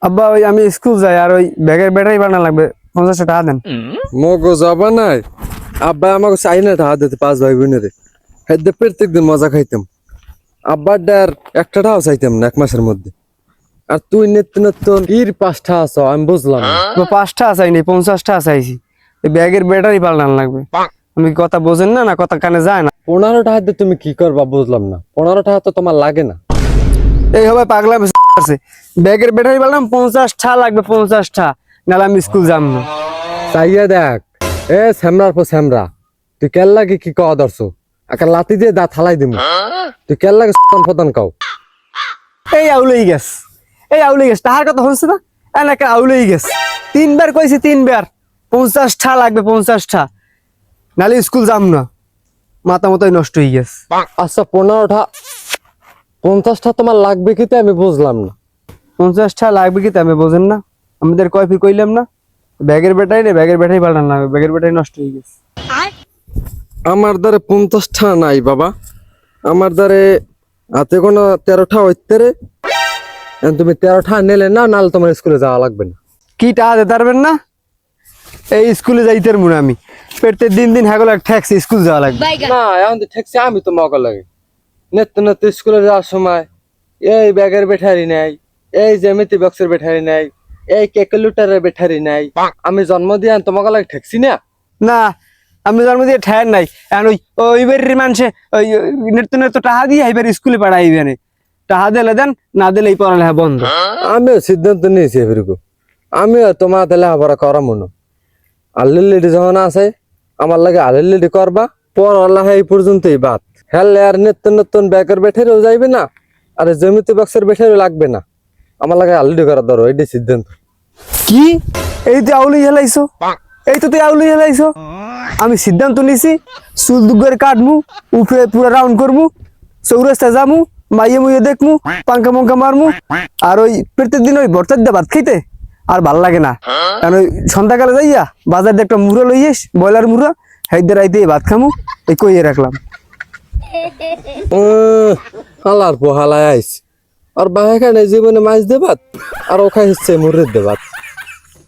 আব্বা ওই আমি স্কুল যাই আর ওই ব্যাগের ব্যাটারি বানানো লাগবে 50 টাকা দেন। মগো যাবা নাই আব্বা আমাকে চাই না টাকা দিতে 5 ভাই বোনের হেদে প্রত্যেক দিন মজা খাইতাম আব্বার ডার একটা টাকাও চাইতাম না 1 মাসের মধ্যে আর তুই নিত্য নতুন ইর 5টা আছো আমি বুঝলাম না। তো 5 টাকা চাইনি 50 টাকা চাইছি। এই ব্যাগের ব্যাটারি পাল্টানো লাগবে। আমি কথা বোঝেন না, না কথা কানে যায় না। 15 টাকা দিয়ে তুমি কি করবা বুঝলাম না। 15 টাকা তো তোমার লাগে না। এই হবে পাগলা আছে ব্যাগের ব্যাটারি পাল্টাম 50 টাকা লাগবে 50 টাকা, নাহলে আমি স্কুল যাব না। চাইয়া দেখ এ স্যামরার পর স্যামরা তুই কেল লাগে কি কওয়া দরছো একটা লাতি দিয়ে দাঁত হালাই দিমু তুই কেল লাগে প্রধান কাও এই আউলেই গেছ, এই আউলেই গেছ তাহার কথা হচ্ছে না, এলাকা আউলেই গেছ। 3 বার কইছি 3 বার 50 টাকা লাগবে 50 টাকা, নাহলে স্কুল যাব না। মাথা মতোই নষ্ট হয়ে গেছে। আচ্ছা 15টা 50টা তোমার লাগবে কি আমি বুঝলাম না। 50 টাকা লাগবে কি আমি বোঝেন না? আমাদের কয় ফির কইলাম না ব্যাগের ব্যাটারি নেই, ব্যাগের ব্যাটারি পাল্টানো লাগবে, ব্যাগের ব্যাটারি নষ্ট হয়ে গেছে। আমার দ্বারে 50টা নাই বাবা, আমার দ্বারে হাতে কোনো 13টা হইতে রে। তুমি 13টা নিলে না, নাহলে তোমার স্কুলে যাওয়া লাগবে না। কি টাকা দিতে পারবেন না? এই স্কুলে যাইতে পারবো না আমি, পেটে দিন দিন হাগল ট্যাক্সি স্কুল যাওয়া লাগবে। না এখন তো ঠেকছি আমি তো মগা লাগে নিত্য নতুন স্কুলে যাওয়ার সময় এই ব্যাগের ব্যাটারি নাই, এই জ্যামিতি বক্সের ব্যাটারি নাই, এই ক্যালকুলেটরের ব্যাটারি নাই। আমি জন্ম দিয়ে তোমাকে লাগে ঠেকছি না। না আমি জন্ম দিয়ে ঠের নাই, এখন ওই বাড়ির মানুষে ওই নৃত্য নৃত্য টাকা দিয়ে এবার স্কুলে পাঠাইবে না। টাকা দিলে দেন, না দিলে এই পড়ালেখা বন্ধ। আমিও সিদ্ধান্ত নিয়েছি এরকম, আমিও তোমার লেখাপড়া করা মনে আল্লিলিডি যখন আছে আমার লাগে আল্লিলিডি করবা, পড়ালেখা এই পর্যন্তই বাদ। হেলে আর নিত্য নতুন ব্যাগের ব্যাটারিও যাইবে না, আর জ্যামিতি বক্সের ব্যাটারিও লাগবে না। আমার লাগে আল্লিডি করা ধরো, এটাই সিদ্ধান্ত। কি এই তুই আউলি হেলাইছো, এই তো তুই আউলি হেলাইছো। আমি সিদ্ধান্ত নিছি চুল দুগের কাটমু, উপরে পুরো রাউন্ড করমু, চৌরাস্তা যামু, মাইয়ে মুইয়ে দেখমু, পাঙ্কা মঙ্কা মারমু। আর ওই প্রত্যেক দিন ওই ভর্তার দিয়ে ভাত খাইতে আর ভাল লাগে না। কারণ ওই সন্ধ্যাকালে যাইয়া বাজার দিয়ে একটা মুড়ো লইয়েস, ব্রয়লার মুড়ো, হাইতে রাইতে ভাত খামু, এই কইয়ে রাখলাম। হালার পোহালায় আইস আর বাহাখানে জীবনে মাছ দেবাত আর ওখানে হচ্ছে মুরের দেবাত।